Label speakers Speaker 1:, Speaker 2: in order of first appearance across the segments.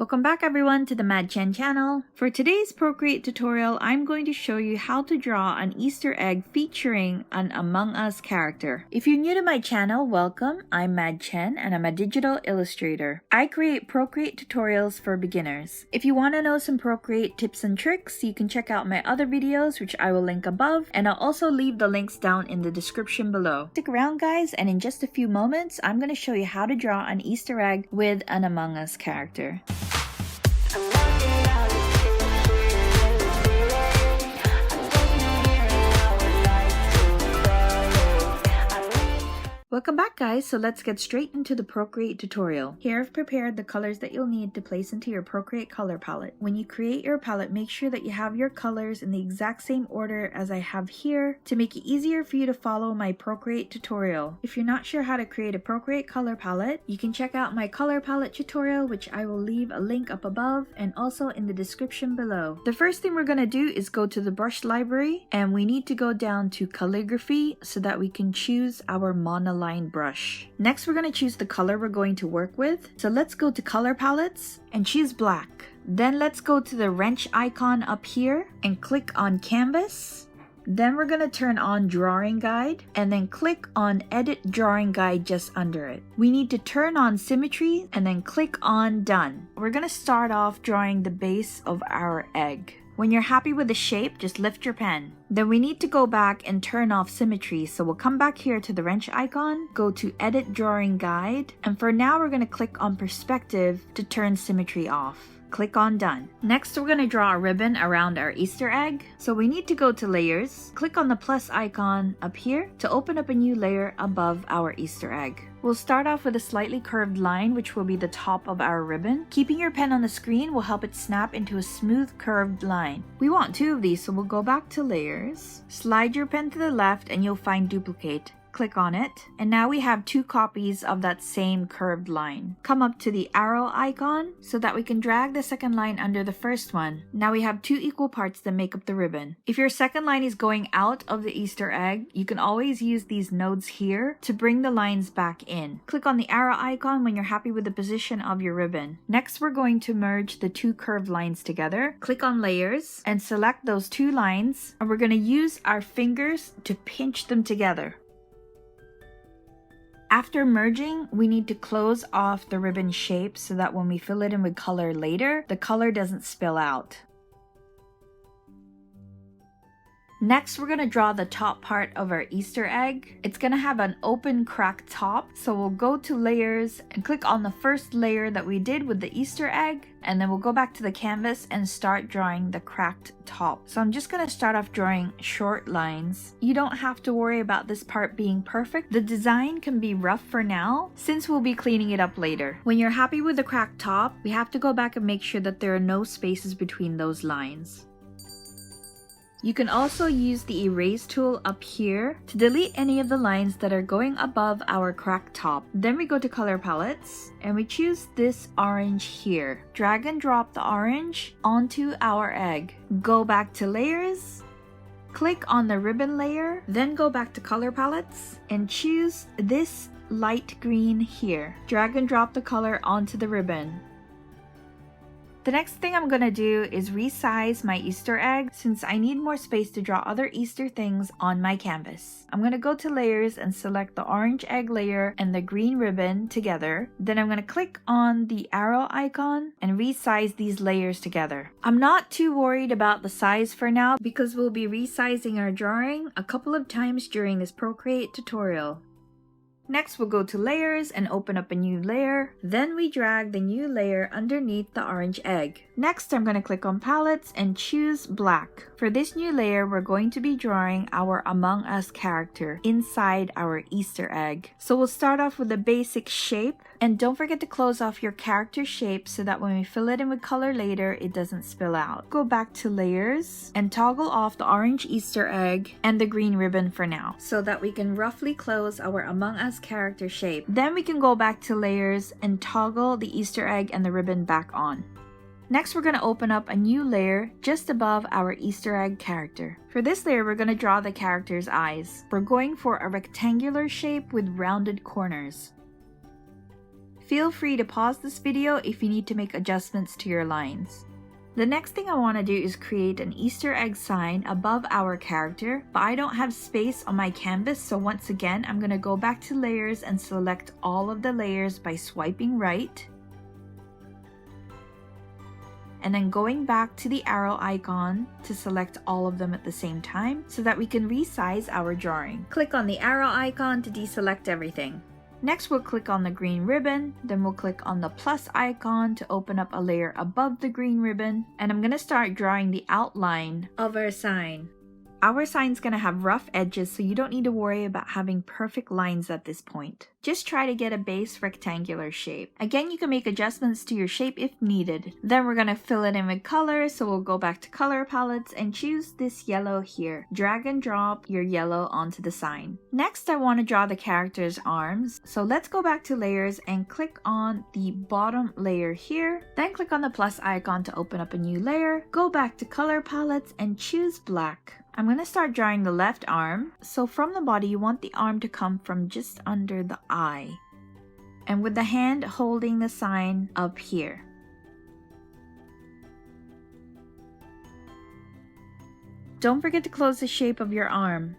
Speaker 1: Welcome back everyone to the Mad Chen channel. For today's Procreate tutorial, I'm going to show you how to draw an Easter egg featuring an Among Us character. If you're new to my channel, welcome. I'm Mad Chen and I'm a digital illustrator. I create Procreate tutorials for beginners. If you want to know some Procreate tips and tricks, you can check out my other videos, which I will link above, and I'll also leave the links down in the description below. Stick around guys, and in just a few moments, I'm going to show you how to draw an Easter egg with an Among Us character. Welcome back guys, so let's get straight into the Procreate tutorial. Here I've prepared the colors that you'll need to place into your Procreate color palette. When you create your palette, make sure that you have your colors in the exact same order as I have here to make it easier for you to follow my Procreate tutorial. If you're not sure how to create a Procreate color palette, you can check out my color palette tutorial, which I will leave a link up above and also in the description below. The first thing we're going to do is go to the brush library, and we need to go down to calligraphy so that we can choose our monoline brush. Next, we're going to choose the color we're going to work with. So let's go to color palettes and choose black. Then let's go to the wrench icon up here and click on canvas. Then we're going to turn on drawing guide and then click on edit drawing guide just under it. We need to turn on symmetry and then click on done. We're going to start off drawing the base of our egg. When you're happy with the shape, just lift your pen. Then we need to go back and turn off symmetry, so we'll come back here to the wrench icon, go to edit drawing guide, and for now we're going to click on perspective to turn symmetry off. Click on done. Next, we're going to draw a ribbon around our Easter egg. So we need to go to layers, click on the plus icon up here to open up a new layer above our Easter egg. We'll start off with a slightly curved line, which will be the top of our ribbon. Keeping your pen on the screen will help it snap into a smooth curved line. We want 2 of these, so we'll go back to layers, slide your pen to the left, and you'll find duplicate. Click on it, and now we have 2 copies of that same curved line. Come up to the arrow icon so that we can drag the second line under the first one. Now we have 2 equal parts that make up the ribbon. If your second line is going out of the Easter egg, you can always use these nodes here to bring the lines back in. Click on the arrow icon when you're happy with the position of your ribbon. Next, we're going to merge the 2 curved lines together. Click on layers and select those 2 lines, and we're going to use our fingers to pinch them together. After merging, we need to close off the ribbon shape so that when we fill it in with color later, the color doesn't spill out. Next, we're going to draw the top part of our Easter egg. It's going to have an open cracked top, so we'll go to layers and click on the first layer that we did with the Easter egg, and then we'll go back to the canvas and start drawing the cracked top. So I'm just going to start off drawing short lines. You don't have to worry about this part being perfect. The design can be rough for now, since we'll be cleaning it up later. When you're happy with the cracked top, we have to go back and make sure that there are no spaces between those lines. You can also use the erase tool up here to delete any of the lines that are going above our cracked top. Then we go to color palettes and we choose this orange here. Drag and drop the orange onto our egg. Go back to layers, click on the ribbon layer, then go back to color palettes and choose this light green here. Drag and drop the color onto the ribbon. The next thing I'm going to do is resize my Easter egg since I need more space to draw other Easter things on my canvas. I'm going to go to layers and select the orange egg layer and the green ribbon together. Then I'm going to click on the arrow icon and resize these layers together. I'm not too worried about the size for now because we'll be resizing our drawing a couple of times during this Procreate tutorial. Next, we'll go to layers and open up a new layer. Then we drag the new layer underneath the orange egg. Next, I'm going to click on palettes and choose black. For this new layer, we're going to be drawing our Among Us character inside our Easter egg. So we'll start off with a basic shape. And don't forget to close off your character shape so that when we fill it in with color later, it doesn't spill out. Go back to layers and toggle off the orange Easter egg and the green ribbon for now so that we can roughly close our Among Us character shape. Then we can go back to layers and toggle the Easter egg and the ribbon back on. Next, we're going to open up a new layer just above our Easter egg character. For this layer, we're going to draw the character's eyes. We're going for a rectangular shape with rounded corners. Feel free to pause this video if you need to make adjustments to your lines. The next thing I want to do is create an Easter egg sign above our character, but I don't have space on my canvas, so once again I'm going to go back to layers and select all of the layers by swiping right. And then going back to the arrow icon to select all of them at the same time so that we can resize our drawing. Click on the arrow icon to deselect everything. Next, we'll click on the green ribbon, then we'll click on the plus icon to open up a layer above the green ribbon, and I'm going to start drawing the outline of our sign. Our sign's going to have rough edges, so you don't need to worry about having perfect lines at this point. Just try to get a base rectangular shape. Again, you can make adjustments to your shape if needed. Then we're going to fill it in with color, so we'll go back to color palettes and choose this yellow here. Drag and drop your yellow onto the sign. Next, I want to draw the character's arms, so let's go back to layers and click on the bottom layer here. Then click on the plus icon to open up a new layer. Go back to color palettes and choose black. I'm going to start drawing the left arm. So from the body, you want the arm to come from just under the eye. And with the hand holding the sign up here. Don't forget to close the shape of your arm.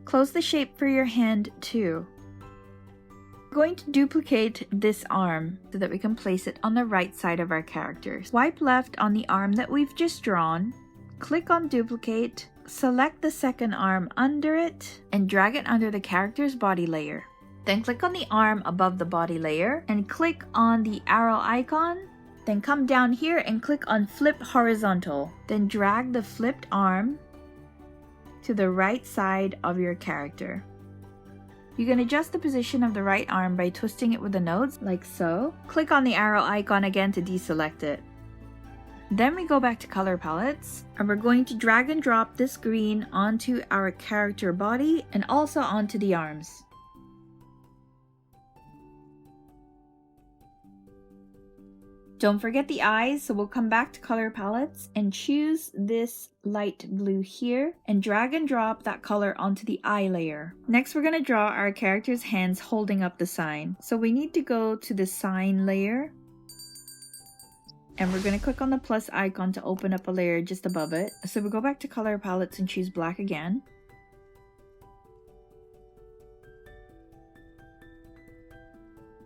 Speaker 1: Close the shape for your hand too. We're going to duplicate this arm so that we can place it on the right side of our character. Swipe left on the arm that we've just drawn. Click on duplicate, select the second arm under it, and drag it under the character's body layer. Then click on the arm above the body layer and click on the arrow icon. Then come down here and click on flip horizontal. Then drag the flipped arm to the right side of your character. You can adjust the position of the right arm by twisting it with the nodes like so. Click on the arrow icon again to deselect it. Then we go back to color palettes and we're going to drag and drop this green onto our character body and also onto the arms. Don't forget the eyes, so we'll come back to color palettes and choose this light blue here and drag and drop that color onto the eye layer. Next, we're going to draw our character's hands holding up the sign. So we need to go to the sign layer. And we're going to click on the plus icon to open up a layer just above it. So we go back to color palettes and choose black again.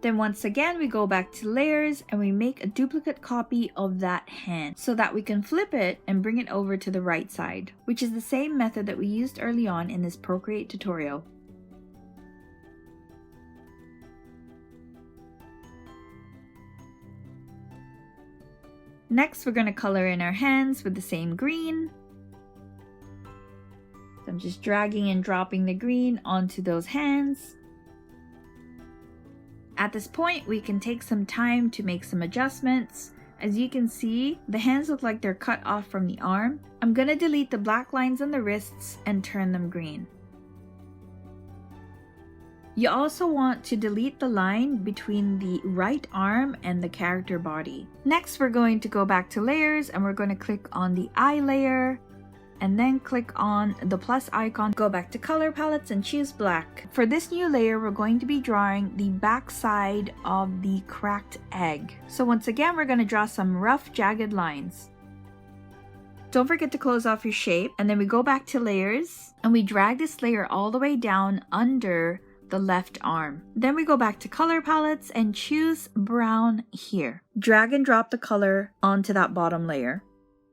Speaker 1: Then once again, we go back to layers and we make a duplicate copy of that hand so that we can flip it and bring it over to the right side, which is the same method that we used early on in this Procreate tutorial. Next, we're going to color in our hands with the same green. So I'm just dragging and dropping the green onto those hands. At this point, we can take some time to make some adjustments. As you can see, the hands look like they're cut off from the arm. I'm going to delete the black lines on the wrists and turn them green. You also want to delete the line between the right arm and the character body. Next, we're going to go back to layers and we're going to click on the eye layer and then click on the plus icon. Go back to color palettes and choose black. For this new layer, we're going to be drawing the back side of the cracked egg. So once again, we're going to draw some rough jagged lines. Don't forget to close off your shape, and then we go back to layers and we drag this layer all the way down under the left arm. Then we go back to color palettes and choose brown here. Drag and drop the color onto that bottom layer.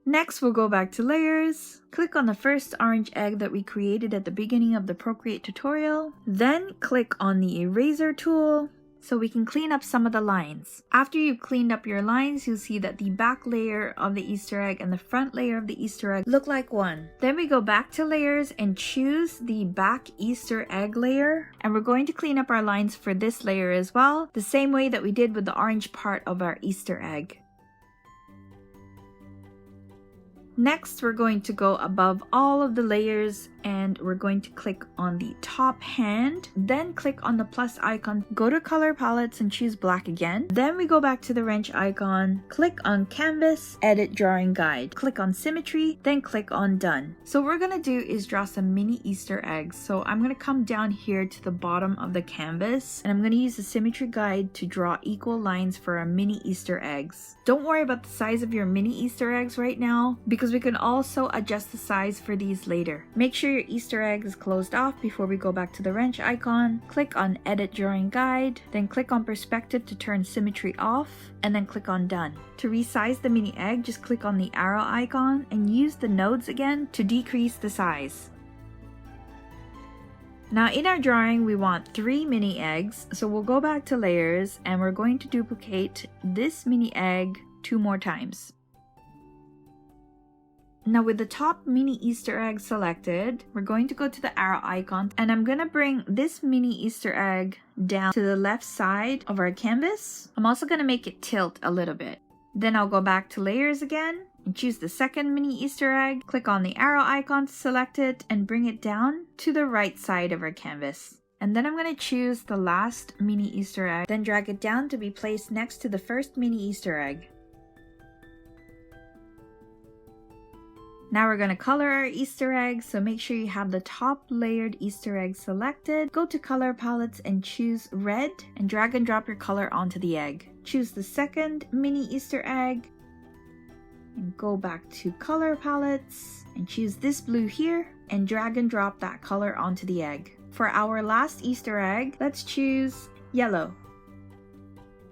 Speaker 1: Next, we'll go back to layers, click on the first orange egg that we created at the beginning of the Procreate tutorial, then click on the eraser tool so we can clean up some of the lines. After you've cleaned up your lines, you'll see that the back layer of the Easter egg and the front layer of the Easter egg look like one. Then we go back to layers and choose the back Easter egg layer, and we're going to clean up our lines for this layer as well, the same way that we did with the orange part of our Easter egg. Next, we're going to go above all of the layers and we're going to click on the top hand, then click on the plus icon, go to color palettes and choose black again. Then we go back to the wrench icon, click on canvas, edit drawing guide, click on symmetry, then click on done. So what we're gonna do is draw some mini Easter eggs. So I'm gonna come down here to the bottom of the canvas and I'm gonna use the symmetry guide to draw equal lines for our mini Easter eggs. Don't worry about the size of your mini Easter eggs right now because we can also adjust the size for these later. Make sure your Easter egg is closed off before we go back to the wrench icon. Click on edit drawing guide, then click on perspective to turn symmetry off, and then click on done. To resize the mini egg, just click on the arrow icon and use the nodes again to decrease the size. Now in our drawing, we want 3 mini eggs, so we'll go back to layers and we're going to duplicate this mini egg 2 more times. Now with the top mini Easter egg selected, we're going to go to the arrow icon and I'm gonna bring this mini Easter egg down to the left side of our canvas. I'm also gonna make it tilt a little bit. Then I'll go back to layers again and choose the second mini Easter egg, click on the arrow icon to select it and bring it down to the right side of our canvas. And then I'm gonna choose the last mini Easter egg, then drag it down to be placed next to the first mini Easter egg. Now we're going to color our Easter egg, so make sure you have the top layered Easter egg selected. Go to color palettes and choose red and drag and drop your color onto the egg. Choose the second mini Easter egg and go back to color palettes and choose this blue here and drag and drop that color onto the egg. For our last Easter egg, let's choose yellow.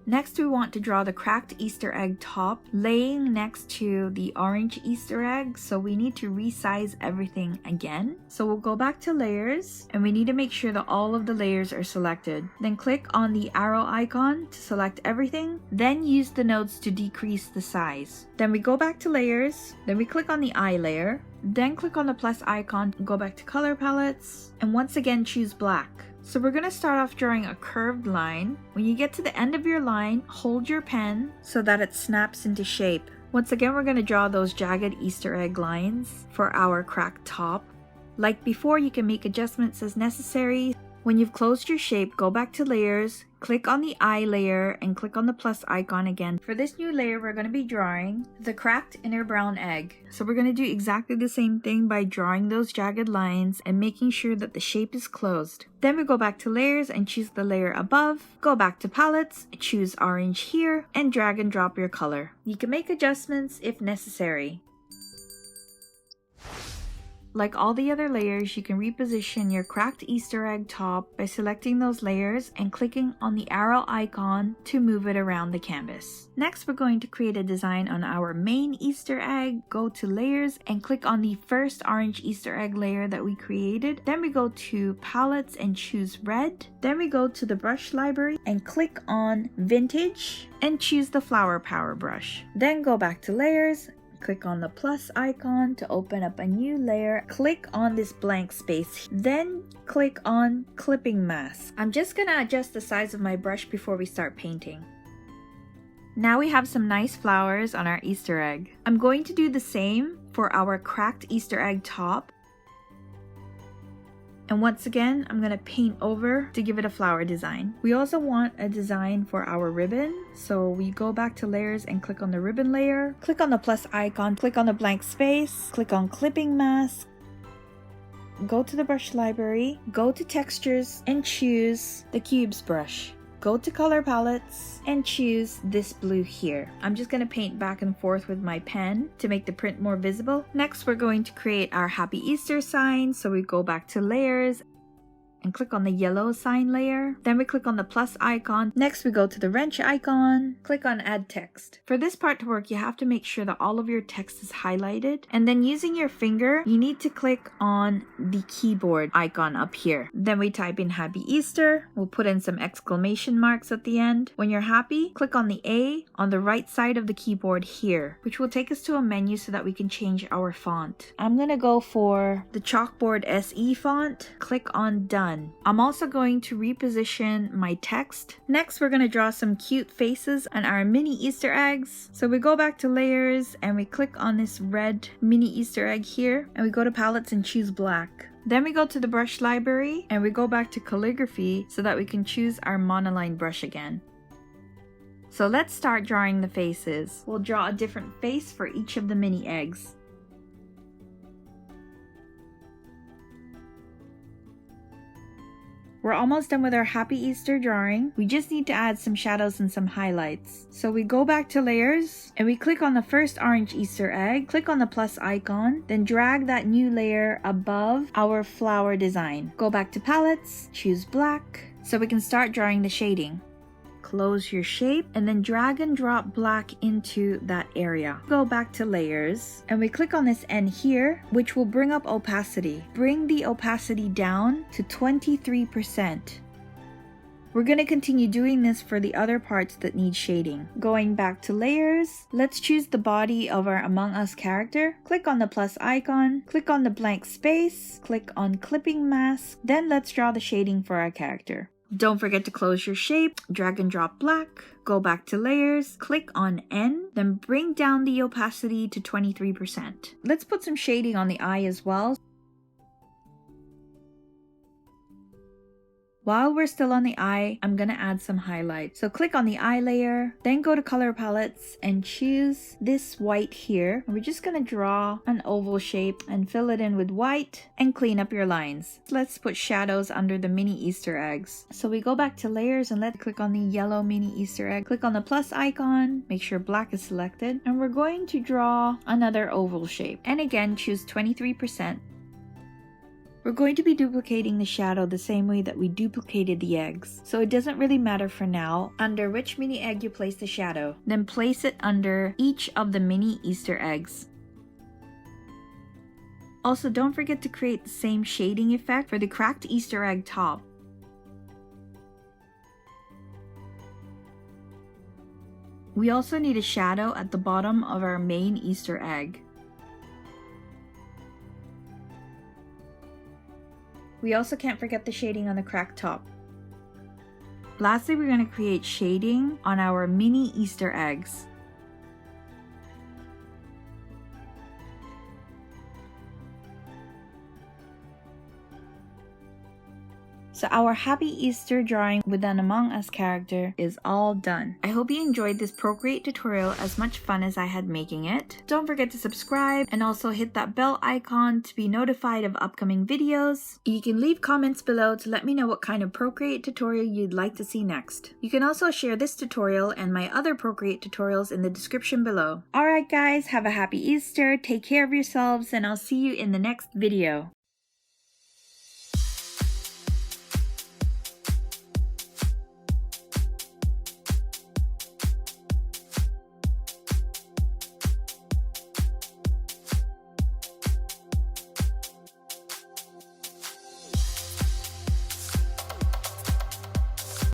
Speaker 1: Next, we want to draw the cracked Easter egg top laying next to the orange Easter egg, so we need to resize everything again. So we'll go back to layers and we need to make sure that all of the layers are selected. Then click on the arrow icon to select everything, then use the nodes to decrease the size. Then we go back to layers, then we click on the eye layer, then click on the plus icon, go back to color palettes, and once again choose black. So we're going to start off drawing a curved line. When you get to the end of your line, hold your pen so that it snaps into shape. Once again, we're going to draw those jagged Easter egg lines for our cracked top. Like before, you can make adjustments as necessary. When you've closed your shape, go back to layers, click on the eye layer and click on the plus icon again. For this new layer, we're going to be drawing the cracked inner brown egg. So we're going to do exactly the same thing by drawing those jagged lines and making sure that the shape is closed. Then we go back to layers and choose the layer above, go back to palettes, choose orange here, and drag and drop your color. You can make adjustments if necessary. Like all the other layers, you can reposition your cracked Easter egg top by selecting those layers and clicking on the arrow icon to move it around the canvas. Next, we're going to create a design on our main Easter egg. Go to layers and click on the first orange Easter egg layer that we created. Then we go to palettes and choose red. Then we go to the brush library and click on vintage and choose the flower power brush. Then go back to layers. Click on the plus icon to open up a new layer. Click on this blank space. Then click on clipping mask. I'm just gonna adjust the size of my brush before we start painting. Now we have some nice flowers on our Easter egg. I'm going to do the same for our cracked Easter egg top. And once again, I'm going to paint over to give it a flower design. We also want a design for our ribbon. So we go back to layers and click on the ribbon layer. Click on the plus icon, click on the blank space, click on clipping mask. Go to the brush library, go to textures and choose the cubes brush. Go to color palettes and choose this blue here. I'm just going to paint back and forth with my pen to make the print more visible. Next, we're going to create our Happy Easter sign. So we go back to layers and click on the yellow sign layer. Then we click on the plus icon. Next, we go to the wrench icon, click on add text. For this part to work, you have to make sure that all of your text is highlighted. And then using your finger, you need to click on the keyboard icon up here. Then we type in Happy Easter. We'll put in some exclamation marks at the end. When you're happy, click on the A on the right side of the keyboard here, which will take us to a menu so that we can change our font. I'm gonna go for the Chalkboard SE font. Click on Done. done. I'm also going to reposition my text. Next, we're going to draw some cute faces on our mini Easter eggs. So we go back to layers and we click on this red mini Easter egg here, and we go to palettes and choose black. Then we go to the brush library and we go back to calligraphy so that we can choose our monoline brush again. So let's start drawing the faces. We'll draw a different face for each of the mini eggs. We're almost done with our Happy Easter drawing. We just need to add some shadows and some highlights. So we go back to layers and we click on the first orange Easter egg, click on the plus icon, then drag that new layer above our flower design. Go back to palettes, choose black, so we can start drawing the shading. Close your shape and then drag and drop black into that area. Go back to layers and we click on this N here, which will bring up opacity. Bring the opacity down to 23%. We're going to continue doing this for the other parts that need shading. Going back to layers, let's choose the body of our Among Us character. Click on the plus icon, click on the blank space, click on clipping mask, then let's draw the shading for our character. Don't forget to close your shape, drag and drop black, go back to layers, click on N, then bring down the opacity to 23%. Let's put some shading on the eye as well. While we're still on the eye, I'm gonna add some highlights. So click on the eye layer, then go to color palettes and choose this white here. And we're just gonna draw an oval shape and fill it in with white and clean up your lines. Let's put shadows under the mini Easter eggs. So we go back to layers and let's click on the yellow mini Easter egg. Click on the plus icon, make sure black is selected, and we're going to draw another oval shape. And again, choose 23%. We're going to be duplicating the shadow the same way that we duplicated the eggs. So it doesn't really matter for now under which mini egg you place the shadow. Then place it under each of the mini Easter eggs. Also, don't forget to create the same shading effect for the cracked Easter egg top. We also need a shadow at the bottom of our main Easter egg. We also can't forget the shading on the cracked top. Lastly, we're going to create shading on our mini Easter eggs. So our Happy Easter drawing with an Among Us character is all done. I hope you enjoyed this Procreate tutorial as much fun as I had making it. Don't forget to subscribe and also hit that bell icon to be notified of upcoming videos. You can leave comments below to let me know what kind of Procreate tutorial you'd like to see next. You can also share this tutorial and my other Procreate tutorials in the description below. Alright guys, have a happy Easter, take care of yourselves, and I'll see you in the next video.